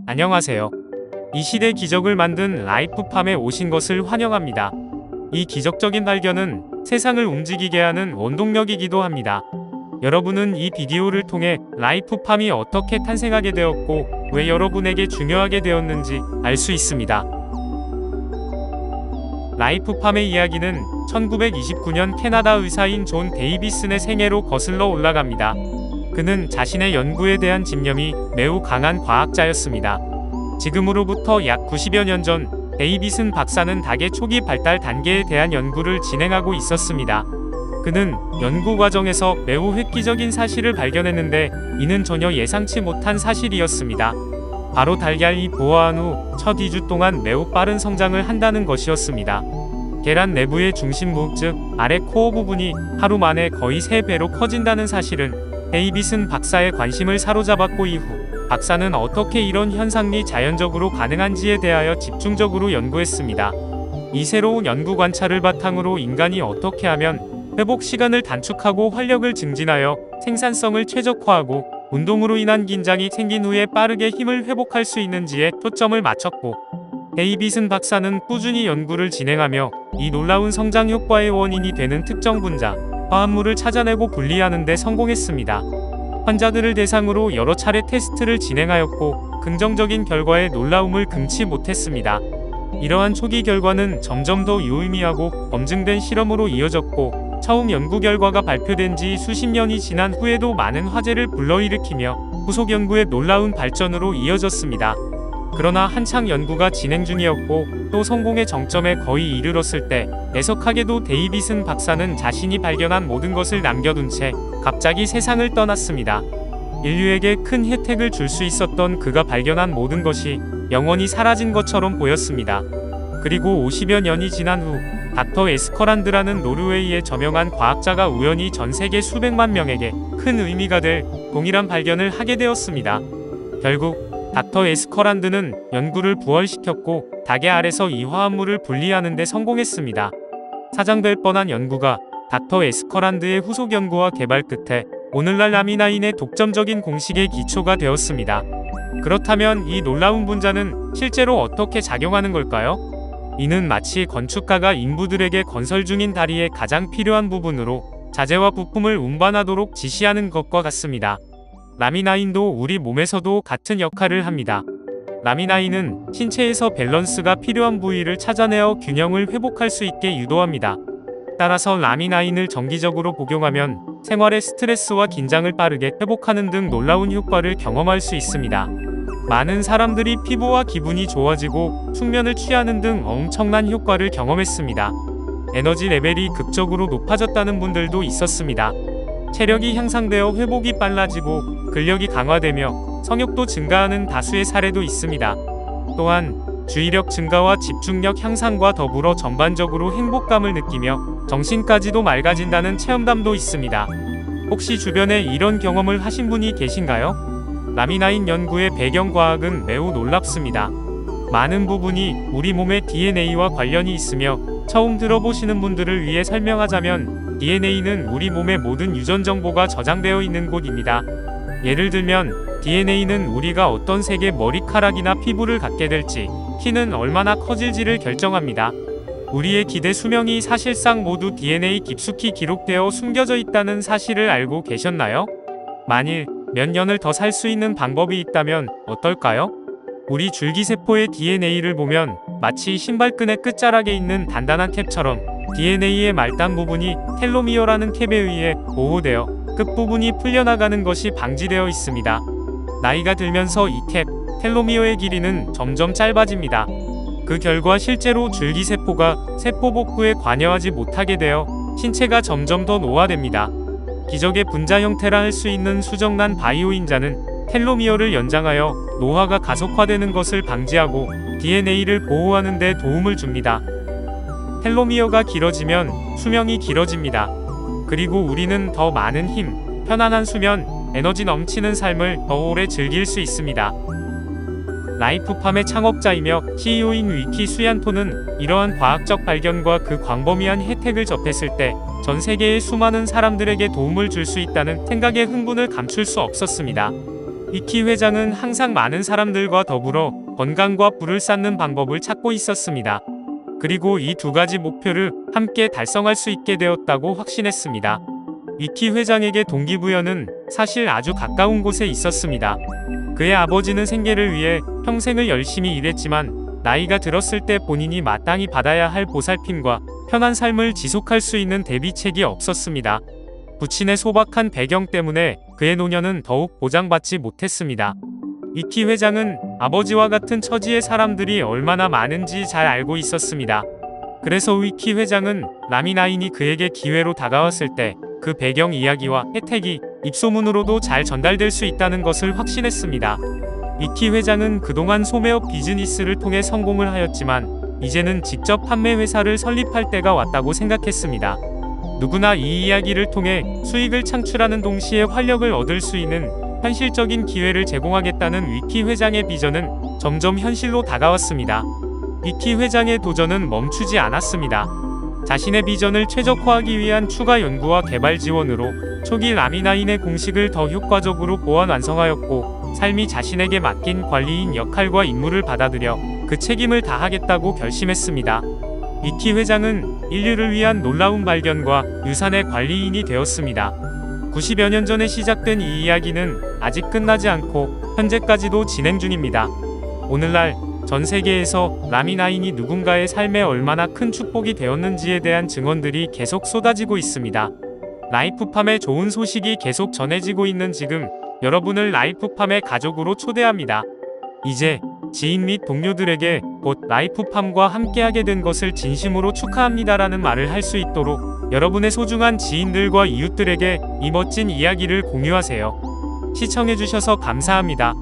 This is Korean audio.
안녕하세요. 이 시대 기적을 만든 라이프팜에 오신 것을 환영합니다. 이 기적적인 발견은 세상을 움직이게 하는 원동력이기도 합니다. 여러분은 이 비디오를 통해 라이프팜이 어떻게 탄생하게 되었고 왜 여러분에게 중요하게 되었는지 알 수 있습니다. 라이프팜의 이야기는 1929년 캐나다 의사인 존 데이비슨의 생애로 거슬러 올라갑니다. 그는 자신의 연구에 대한 집념이 매우 강한 과학자였습니다. 지금으로부터 약 90여 년 전, 데이비슨 박사는 닭의 초기 발달 단계에 대한 연구를 진행하고 있었습니다. 그는 연구 과정에서 매우 획기적인 사실을 발견했는데 이는 전혀 예상치 못한 사실이었습니다. 바로 달걀이 부화한 후 첫 2주 동안 매우 빠른 성장을 한다는 것이었습니다. 계란 내부의 중심부, 즉 아래 코어 부분이 하루 만에 거의 3배로 커진다는 사실은 데이비슨 박사의 관심을 사로잡았고 이후 박사는 어떻게 이런 현상이 자연적으로 가능한지에 대하여 집중적으로 연구했습니다. 이 새로운 연구 관찰을 바탕으로 인간이 어떻게 하면 회복 시간을 단축하고 활력을 증진하여 생산성을 최적화하고 운동으로 인한 긴장이 생긴 후에 빠르게 힘을 회복할 수 있는지에 초점을 맞췄고, 데이비슨 박사는 꾸준히 연구를 진행하며 이 놀라운 성장 효과의 원인이 되는 특정 분자, 화합물을 찾아내고 분리하는 데 성공했습니다. 환자들을 대상으로 여러 차례 테스트를 진행하였고 긍정적인 결과에 놀라움을 금치 못했습니다. 이러한 초기 결과는 점점 더 유의미하고 검증된 실험으로 이어졌고 처음 연구 결과가 발표된 지 수십 년이 지난 후에도 많은 화제를 불러일으키며 후속 연구의 놀라운 발전으로 이어졌습니다. 그러나 한창 연구가 진행 중이었고 또 성공의 정점에 거의 이르렀을 때 애석하게도 데이비슨 박사는 자신이 발견한 모든 것을 남겨둔 채 갑자기 세상을 떠났습니다. 인류에게 큰 혜택을 줄 수 있었던 그가 발견한 모든 것이 영원히 사라진 것처럼 보였습니다. 그리고 50여 년이 지난 후 닥터 에스커란드라는 노르웨이의 저명한 과학자가 우연히 전 세계 수백만 명에게 큰 의미가 될 동일한 발견을 하게 되었습니다. 결국 닥터 에스커란드는 연구를 부활시켰고 닭의 알에서 이 화합물을 분리하는 데 성공했습니다. 사장될 뻔한 연구가 닥터 에스커란드의 후속 연구와 개발 끝에 오늘날 라미나인의 독점적인 공식의 기초가 되었습니다. 그렇다면 이 놀라운 분자는 실제로 어떻게 작용하는 걸까요? 이는 마치 건축가가 인부들에게 건설 중인 다리의 가장 필요한 부분으로 자재와 부품을 운반하도록 지시하는 것과 같습니다. 라미나인도 우리 몸에서도 같은 역할을 합니다. 라미나인은 신체에서 밸런스가 필요한 부위를 찾아내어 균형을 회복할 수 있게 유도합니다. 따라서 라미나인을 정기적으로 복용하면 생활의 스트레스와 긴장을 빠르게 회복하는 등 놀라운 효과를 경험할 수 있습니다. 많은 사람들이 피부와 기분이 좋아지고 숙면을 취하는 등 엄청난 효과를 경험했습니다. 에너지 레벨이 극적으로 높아졌다는 분들도 있었습니다. 체력이 향상되어 회복이 빨라지고 근력이 강화되며 성욕도 증가하는 다수의 사례도 있습니다. 또한 주의력 증가와 집중력 향상과 더불어 전반적으로 행복감을 느끼며 정신까지도 맑아진다는 체험담도 있습니다. 혹시 주변에 이런 경험을 하신 분이 계신가요? 라미나인 연구의 배경과학은 매우 놀랍습니다. 많은 부분이 우리 몸의 DNA와 관련이 있으며 처음 들어보시는 분들을 위해 설명하자면 DNA는 우리 몸의 모든 유전 정보가 저장되어 있는 곳입니다. 예를 들면 DNA는 우리가 어떤 색의 머리카락이나 피부를 갖게 될지, 키는 얼마나 커질지를 결정합니다. 우리의 기대 수명이 사실상 모두 DNA 깊숙이 기록되어 숨겨져 있다는 사실을 알고 계셨나요? 만일 몇 년을 더 살 수 있는 방법이 있다면 어떨까요? 우리 줄기세포의 DNA를 보면 마치 신발끈의 끝자락에 있는 단단한 캡처럼 DNA의 말단 부분이 텔로미어라는 캡에 의해 보호되어 끝부분이 풀려나가는 것이 방지되어 있습니다. 나이가 들면서 이 캡, 텔로미어의 길이는 점점 짧아집니다. 그 결과 실제로 줄기세포가 세포 복구에 관여하지 못하게 되어 신체가 점점 더 노화됩니다. 기적의 분자 형태라 할 수 있는 수정란 바이오인자는 텔로미어를 연장하여 노화가 가속화되는 것을 방지하고 DNA를 보호하는 데 도움을 줍니다. 텔로미어가 길어지면 수명이 길어집니다. 그리고 우리는 더 많은 힘, 편안한 수면, 에너지 넘치는 삶을 더 오래 즐길 수 있습니다. 라이프팜의 창업자이며 CEO인 위키 수얀토는 이러한 과학적 발견과 그 광범위한 혜택을 접했을 때 전 세계의 수많은 사람들에게 도움을 줄 수 있다는 생각에 흥분을 감출 수 없었습니다. 이키 회장은 항상 많은 사람들과 더불어 건강과 부를 쌓는 방법을 찾고 있었습니다. 그리고 이 두 가지 목표를 함께 달성할 수 있게 되었다고 확신했습니다. 이키 회장에게 동기부여는 사실 아주 가까운 곳에 있었습니다. 그의 아버지는 생계를 위해 평생을 열심히 일했지만 나이가 들었을 때 본인이 마땅히 받아야 할 보살핌과 편한 삶을 지속할 수 있는 대비책이 없었습니다. 부친의 소박한 배경 때문에 그의 노년은 더욱 보장받지 못했습니다. 이키 회장은 아버지와 같은 처지의 사람들이 얼마나 많은지 잘 알고 있었습니다. 그래서 이키 회장은 라미나인이 그에게 기회로 다가왔을 때 그 배경 이야기와 혜택이 입소문으로도 잘 전달될 수 있다는 것을 확신했습니다. 이키 회장은 그동안 소매업 비즈니스를 통해 성공을 하였지만 이제는 직접 판매 회사를 설립할 때가 왔다고 생각했습니다. 누구나 이 이야기를 통해 수익을 창출하는 동시에 활력을 얻을 수 있는 현실적인 기회를 제공하겠다는 이키 회장의 비전은 점점 현실로 다가왔습니다. 이키 회장의 도전은 멈추지 않았습니다. 자신의 비전을 최적화하기 위한 추가 연구와 개발 지원으로 초기 라미나인의 공식을 더 효과적으로 보완 완성하였고, 삶이 자신에게 맡긴 관리인 역할과 임무를 받아들여 그 책임을 다하겠다고 결심했습니다. 이키 회장은 인류를 위한 놀라운 발견과 유산의 관리인이 되었습니다. 90여 년 전에 시작된 이 이야기는 아직 끝나지 않고 현재까지도 진행 중입니다. 오늘날 전 세계에서 라미나인이 누군가의 삶에 얼마나 큰 축복이 되었는지에 대한 증언들이 계속 쏟아지고 있습니다. 라이프팜의 좋은 소식이 계속 전해지고 있는 지금, 여러분을 라이프팜의 가족으로 초대합니다. 이제 지인 및 동료들에게 곧 라이프팜과 함께하게 된 것을 진심으로 축하합니다라는 말을 할 수 있도록 여러분의 소중한 지인들과 이웃들에게 이 멋진 이야기를 공유하세요. 시청해주셔서 감사합니다.